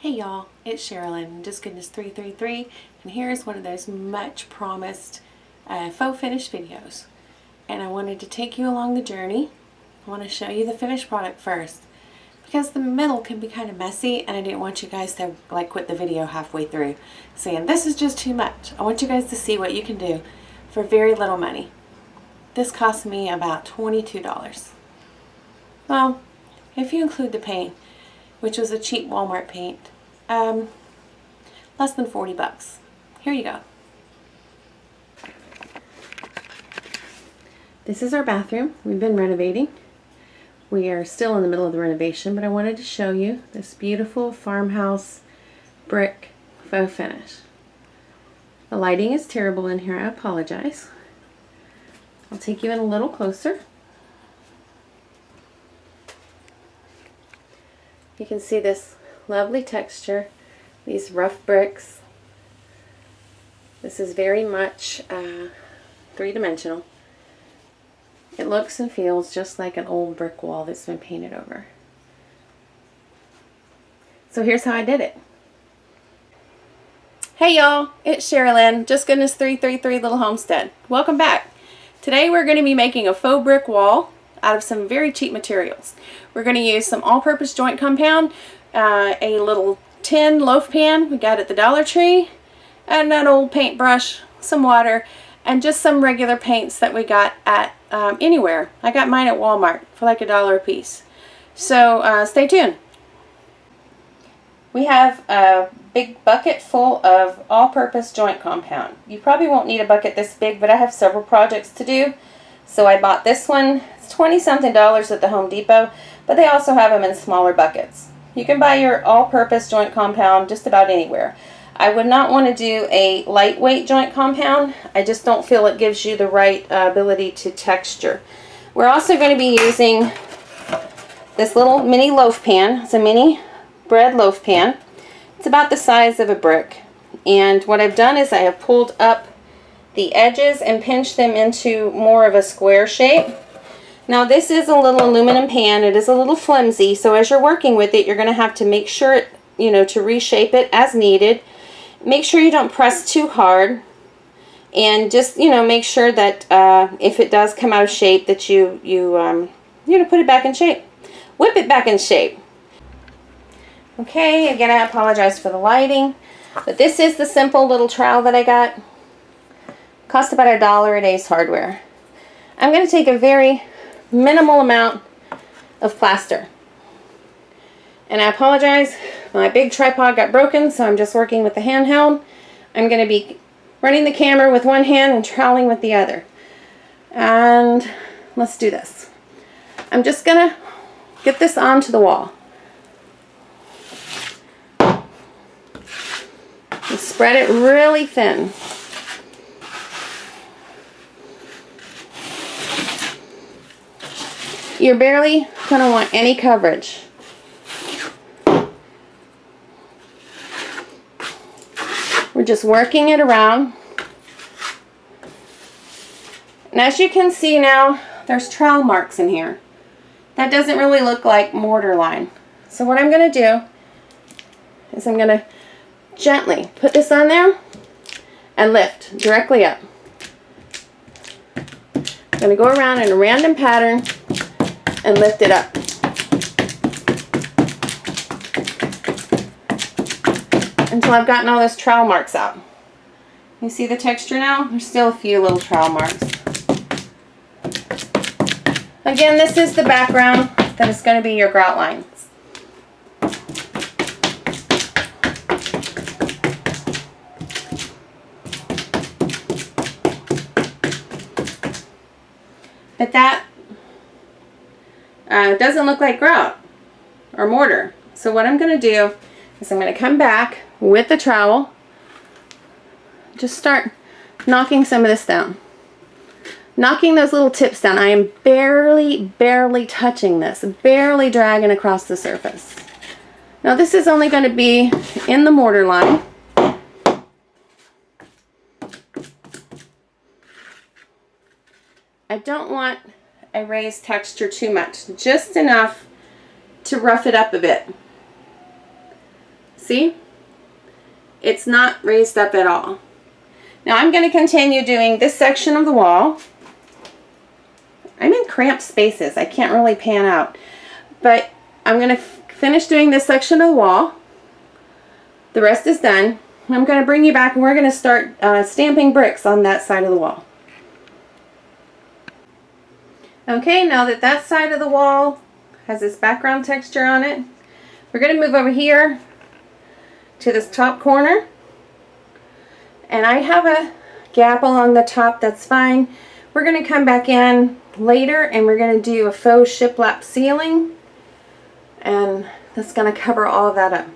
Hey y'all, it's Sherilyn, Just Goodness 333, and here's one of those much promised faux finish videos. And I wanted to take you along the journey. I want to show you the finished product first, because the middle can be kind of messy, and I didn't want you guys to like quit the video halfway through saying this is just too much. I want you guys to see what you can do for very little money. This cost me about $22. Well, if you include the paint, which was a cheap Walmart paint, less than 40 bucks. Here you go. This is our bathroom. We've been renovating. We are still in the middle of the renovation, but I wanted to show you this beautiful farmhouse brick faux finish. The lighting is terrible in here. I apologize. I'll take you in a little closer. You can see this lovely texture, these rough bricks. This is very much three-dimensional. It looks and feels just like an old brick wall that's been painted over. So here's how I did it. Hey y'all, it's Sherilyn, Just Goodness 333 Little Homestead. Welcome back. Today we're going to be making a faux brick wall out of some very cheap materials. We're going to use some all-purpose joint compound, a little tin loaf pan we got at the Dollar Tree, and an old paintbrush, some water, and just some regular paints that we got at anywhere. I got mine at Walmart for like $1 a piece. So stay tuned. We have a big bucket full of all-purpose joint compound. You probably won't need a bucket this big, but I have several projects to do. So I bought this one. It's $20-something at the Home Depot, but they also have them in smaller buckets. You can buy your all-purpose joint compound just about anywhere. I would not want to do a lightweight joint compound. I just don't feel it gives you the right ability to texture. We're also going to be using this little mini loaf pan. It's a mini bread loaf pan. It's about the size of a brick. And what I've done is I have pulled up the edges and pinched them into more of a square shape. Now this is a little aluminum pan. It is a little flimsy, so as you're working with it, you're going to have to make sure it, to reshape it as needed. Make sure you don't press too hard, and just make sure that if it does come out of shape, that you put it back in shape. Whip it back in shape. Okay, again I apologize for the lighting, but this is the simple little trowel that I got. Cost about $1 at Ace Hardware. I'm going to take a very minimal amount of plaster. And I apologize, my big tripod got broken, so I'm just working with the handheld. I'm going to be running the camera with one hand and troweling with the other. And let's do this. I'm just going to get this onto the wall. And spread it really thin. You're barely going to want any coverage. We're just working it around. And as you can see now, there's trowel marks in here. That doesn't really look like mortar line. So what I'm going to do is I'm going to gently put this on there and lift directly up. I'm going to go around in a random pattern and lift it up. Until I've gotten all those trowel marks out. You see the texture now? There's still a few little trowel marks. Again, this is the background that is going to be your grout lines. But that doesn't look like grout or mortar. So what I'm going to do is I'm going to come back with the trowel, just start knocking some of this down. Knocking those little tips down. I am barely touching this, barely dragging across the surface. Now this is only going to be in the mortar line. I don't want a raised texture too much, just enough to rough it up a bit. See? It's not raised up at all. Now I'm going to continue doing this section of the wall. I'm in cramped spaces. I can't really pan out. But I'm going to finish doing this section of the wall. The rest is done. I'm going to bring you back and we're going to start stamping bricks on that side of the wall. Okay, now that that side of the wall has this background texture on it, we're going to move over here to this top corner. And I have a gap along the top, that's fine. We're going to come back in later and we're going to do a faux shiplap ceiling. And that's going to cover all of that up.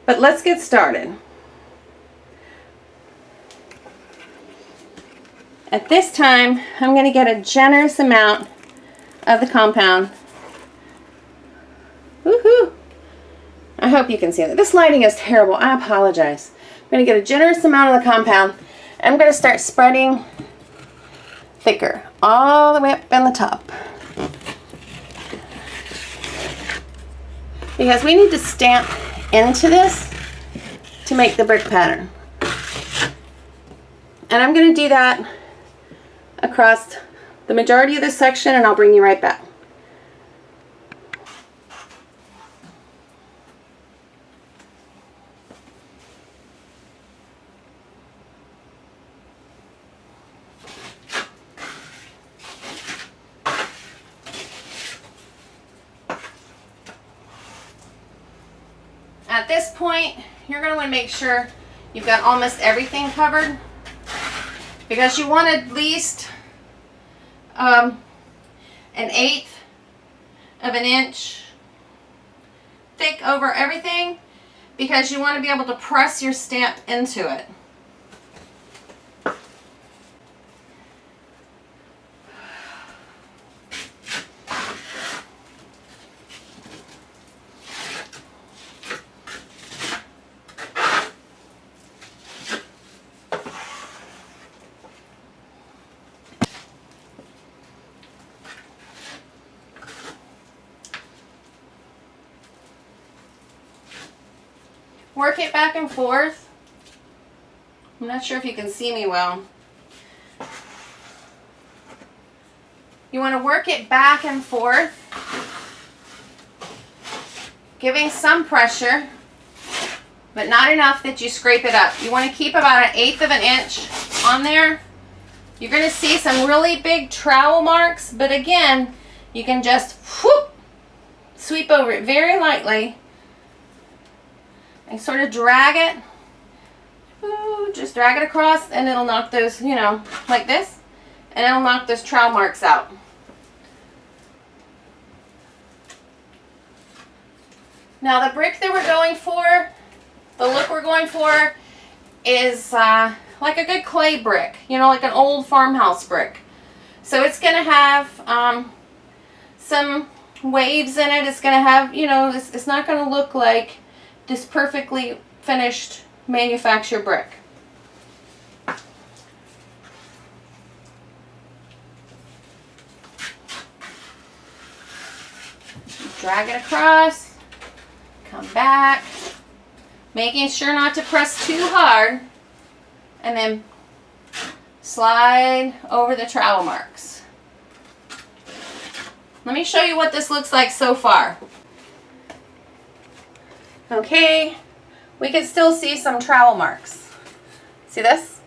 But let's get started. At this time, I'm going to get a generous amount of the compound. Woohoo! I hope you can see that. This lighting is terrible. I apologize. I'm going to get a generous amount of the compound. And I'm going to start spreading thicker all the way up in the top. Because we need to stamp into this to make the brick pattern. And I'm going to do that across the majority of this section, and I'll bring you right back. At this point, you're going to want to make sure you've got almost everything covered, because you want at least an 1/8 of an inch thick over everything, because you want to be able to press your stamp into it. Work it back and forth. I'm not sure if you can see me well. You want to work it back and forth, giving some pressure, but not enough that you scrape it up. You want to keep about an 1/8 of an inch on there. You're going to see some really big trowel marks, but again, you can just whoop, sweep over it very lightly. And sort of drag it. Ooh, just drag it across and it'll knock those, you know, like this. And it'll knock those trowel marks out. Now the brick that we're going for, the look we're going for, is like a good clay brick. You know, like an old farmhouse brick. So it's going to have some waves in it. It's going to have, you know, it's not going to look like this perfectly finished manufactured brick. Drag it across, come back, making sure not to press too hard, and then slide over the trowel marks. Let me show you what this looks like so far. Okay, we can still see some trowel marks. See this?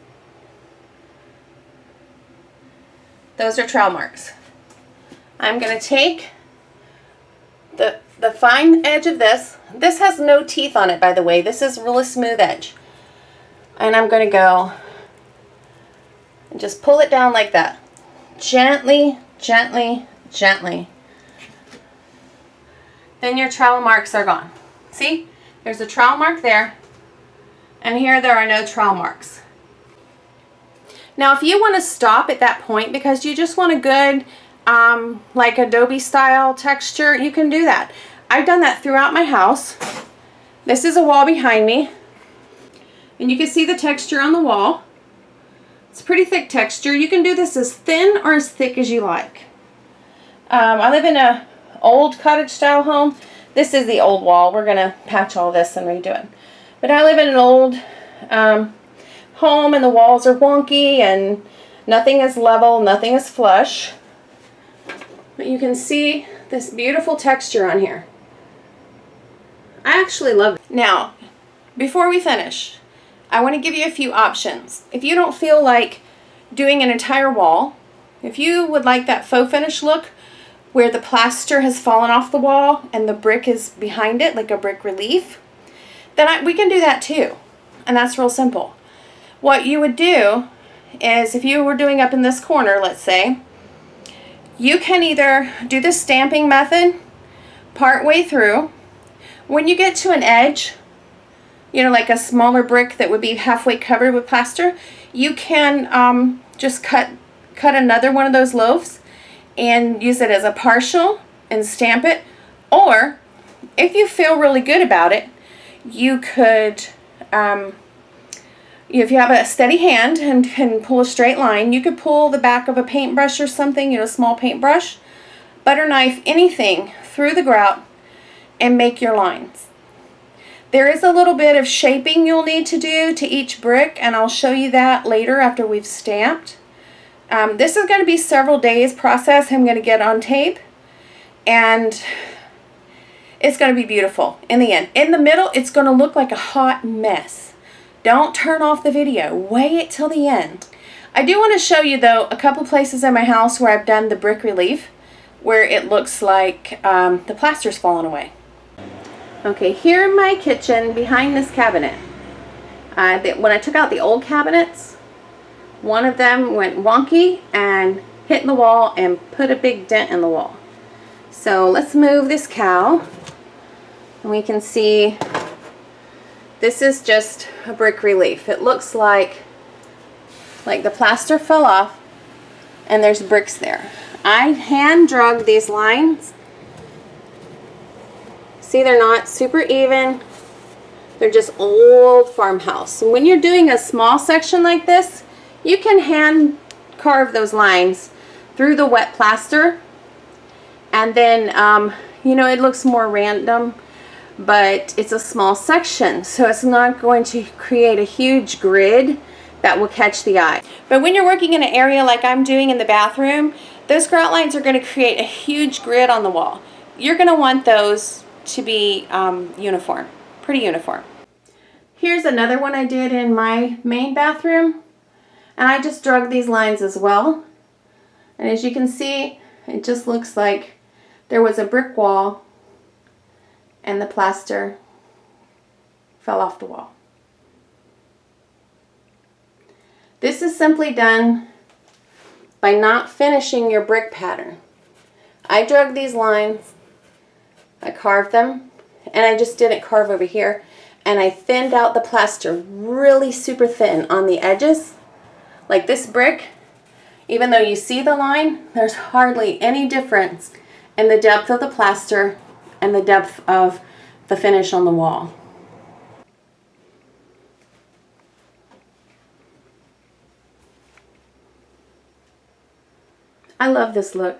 Those are trowel marks. I'm going to take the fine edge of this. This has no teeth on it, by the way. This is really smooth edge. And I'm going to go and just pull it down like that. Gently, gently, gently. Then your trowel marks are gone. See? There's a trowel mark there, and here there are no trowel marks. Now if you want to stop at that point because you just want a good like adobe style texture, you can do that. I've done that throughout my house. This is a wall behind me, and you can see the texture on the wall. It's a pretty thick texture. You can do this as thin or as thick as you like. I live in a old cottage style home, This is the old wall. We're going to patch all this and redo it. But I live in an old home, and the walls are wonky, and nothing is level, nothing is flush. But you can see this beautiful texture on here. I actually love it. Now, before we finish, I want to give you a few options. If you don't feel like doing an entire wall, if you would like that faux finish look where the plaster has fallen off the wall and the brick is behind it, like a brick relief, then we can do that too. And that's real simple. What you would do is, if you were doing up in this corner, let's say, you can either do the stamping method part way through. When you get to an edge, you know, like a smaller brick that would be halfway covered with plaster, you can just cut another one of those loaves and use it as a partial and stamp it. Or if you feel really good about it, you could, if you have a steady hand and can pull a straight line, you could pull the back of a paintbrush or something, a small paintbrush, butter knife, anything through the grout and make your lines. There is a little bit of shaping you'll need to do to each brick, and I'll show you that later after we've stamped. This is going to be several days process. I'm going to get on tape, and it's going to be beautiful in the end. In the middle, it's going to look like a hot mess. Don't turn off the video. Wait till the end. I do want to show you, though, a couple places in my house where I've done the brick relief, where it looks like the plaster's fallen away. Okay, here in my kitchen, behind this cabinet, when I took out the old cabinets, one of them went wonky and hit the wall and put a big dent in the wall. So let's move this cow, and we can see this is just a brick relief. It looks like the plaster fell off and there's bricks there. I hand drug these lines. See, they're not super even. They're just old farmhouse. And when you're doing a small section like this, you can hand carve those lines through the wet plaster. And then, it looks more random, but it's a small section, so it's not going to create a huge grid that will catch the eye. But when you're working in an area like I'm doing in the bathroom, those grout lines are going to create a huge grid on the wall. You're going to want those to be uniform, pretty uniform. Here's another one I did in my main bathroom, and I just drug these lines as well. And as you can see, it just looks like there was a brick wall and the plaster fell off the wall. This is simply done by not finishing your brick pattern. I drug these lines, I carved them, and I just didn't carve over here, and I thinned out the plaster really super thin on the edges. Like this brick, even though you see the line, there's hardly any difference in the depth of the plaster and the depth of the finish on the wall. I love this look.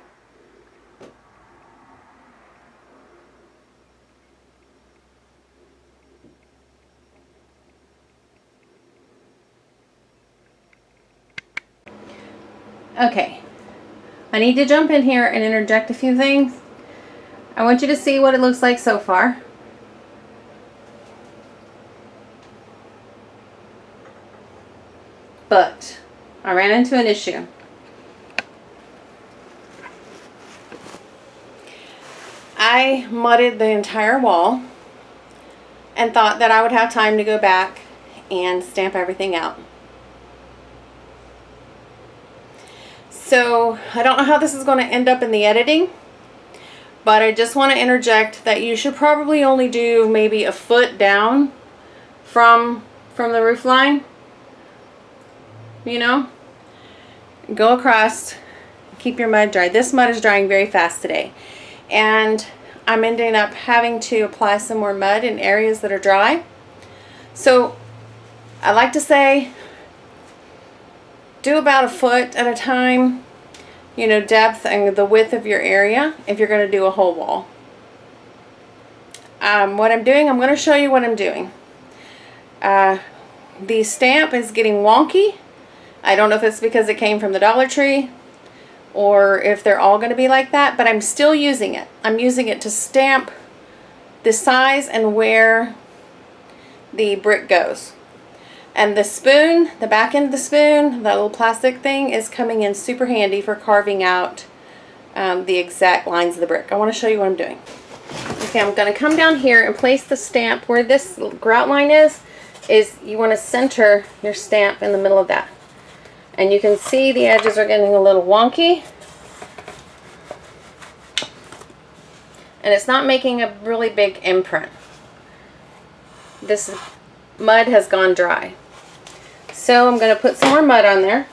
Okay, I need to jump in here and interject a few things. I want you to see what it looks like so far. But I ran into an issue. I mudded the entire wall and thought that I would have time to go back and stamp everything out. So I don't know how this is going to end up in the editing, but I just want to interject that you should probably only do maybe a foot down from the roof line. Go across, keep your mud dry. This mud is drying very fast today, and I'm ending up having to apply some more mud in areas that are dry. So I like to say do about a foot at a time, depth and the width of your area if you're going to do a whole wall. what I'm doing, I'm going to show you what I'm doing. The stamp is getting wonky. I don't know if it's because it came from the Dollar Tree or if they're all going to be like that, but I'm still using it. I'm using it to stamp the size and where the brick goes. And the spoon, the back end of the spoon, that little plastic thing, is coming in super handy for carving out the exact lines of the brick. I want to show you what I'm doing. Okay, I'm going to come down here and place the stamp where this grout line is you want to center your stamp in the middle of that. And you can see the edges are getting a little wonky. And it's not making a really big imprint. This mud has gone dry. So I'm going to put some more mud on there.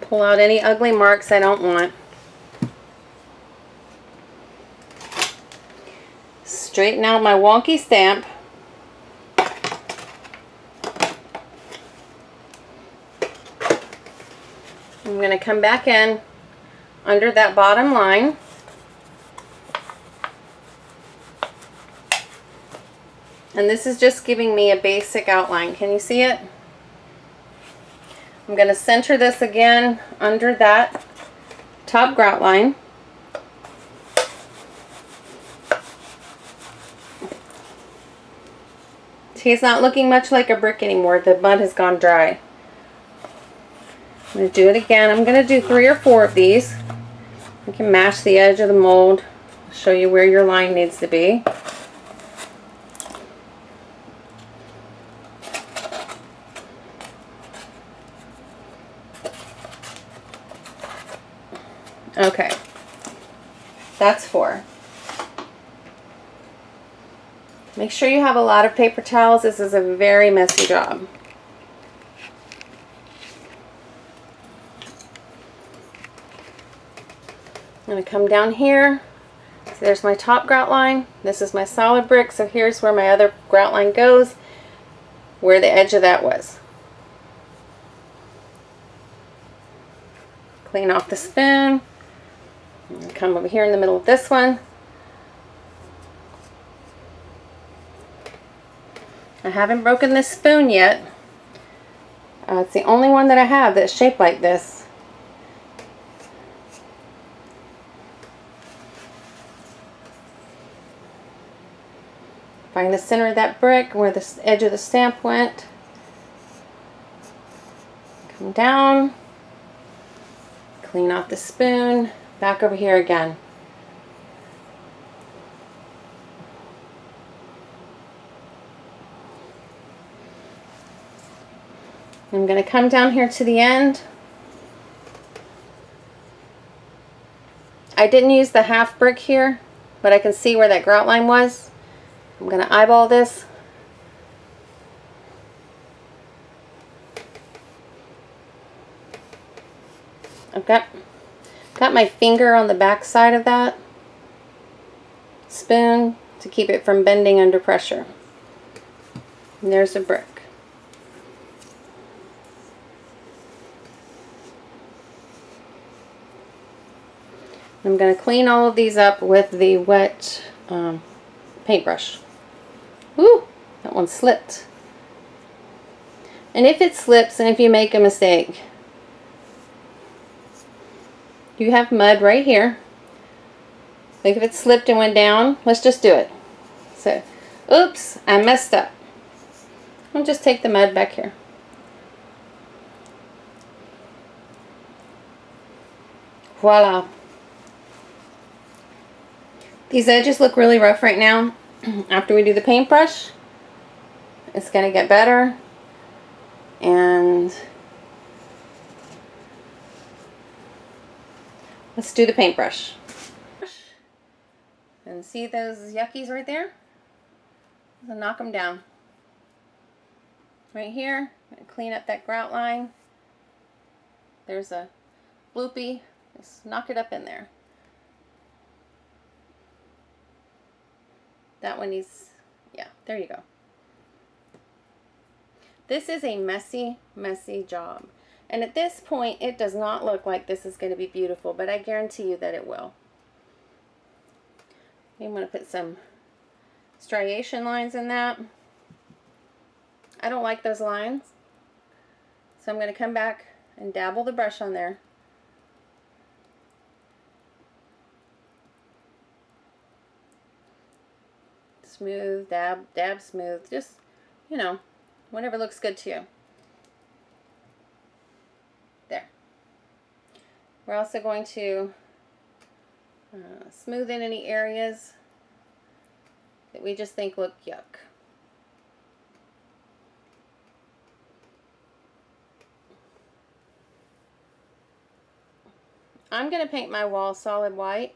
Pull out any ugly marks I don't want. Straighten out my wonky stamp. I'm going to come back in under that bottom line. And this is just giving me a basic outline. Can you see it? I'm going to center this again under that top grout line. See, it's not looking much like a brick anymore. The mud has gone dry. I'm going to do it again. I'm going to do 3 or 4 of these. You can match the edge of the mold. Show you where your line needs to be. Okay, that's 4. Make sure you have a lot of paper towels. This is a very messy job. I'm going to come down here. So there's my top grout line. This is my solid brick. So here's where my other grout line goes, where the edge of that was. Clean off the spoon. Come over here in the middle of this one. I haven't broken this spoon yet. It's the only one that I have that's shaped like this. Find the center of that brick where the edge of the stamp went. Come down. Clean off the spoon. Back over here again. I'm going to come down here to the end. I didn't use the half brick here, but I can see where that grout line was. I'm going to eyeball this. I've got my finger on the back side of that spoon to keep it from bending under pressure. And there's a brick. I'm going to clean all of these up with the wet paintbrush. Woo! That one slipped. And if it slips and if you make a mistake, you have mud right here. Like if it slipped and went down, let's just do it. So, oops, I messed up. I'll just take the mud back here. Voila. These edges look really rough right now. After we do the paintbrush, it's going to get better. And let's do the paintbrush. And see those yuckies right there? So knock them down. Right here, clean up that grout line. There's a bloopy. Just knock it up in there. That one needs, yeah, there you go. This is a messy, messy job. And at this point, it does not look like this is going to be beautiful, but I guarantee you that it will. You want to put some striation lines in that. I don't like those lines, so I'm going to come back and dabble the brush on there. Smooth, dab, dab, smooth. Just, you know, whatever looks good to you. There. We're also going to smooth in any areas that we just think look yuck. I'm going to paint my wall solid white.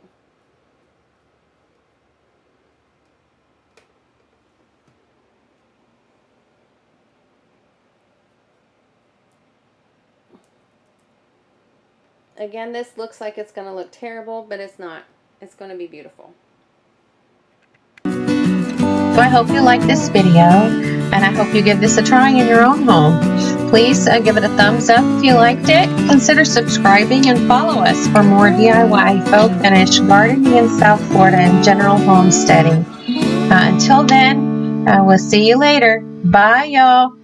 Again, this looks like it's going to look terrible, but it's not. It's going to be beautiful. So I hope you like this video, and I hope you give this a try in your own home. Please give it a thumbs up if you liked it. Consider subscribing and follow us for more DIY faux finish gardening in South Florida and general homesteading. Until then, we'll see you later. Bye, y'all.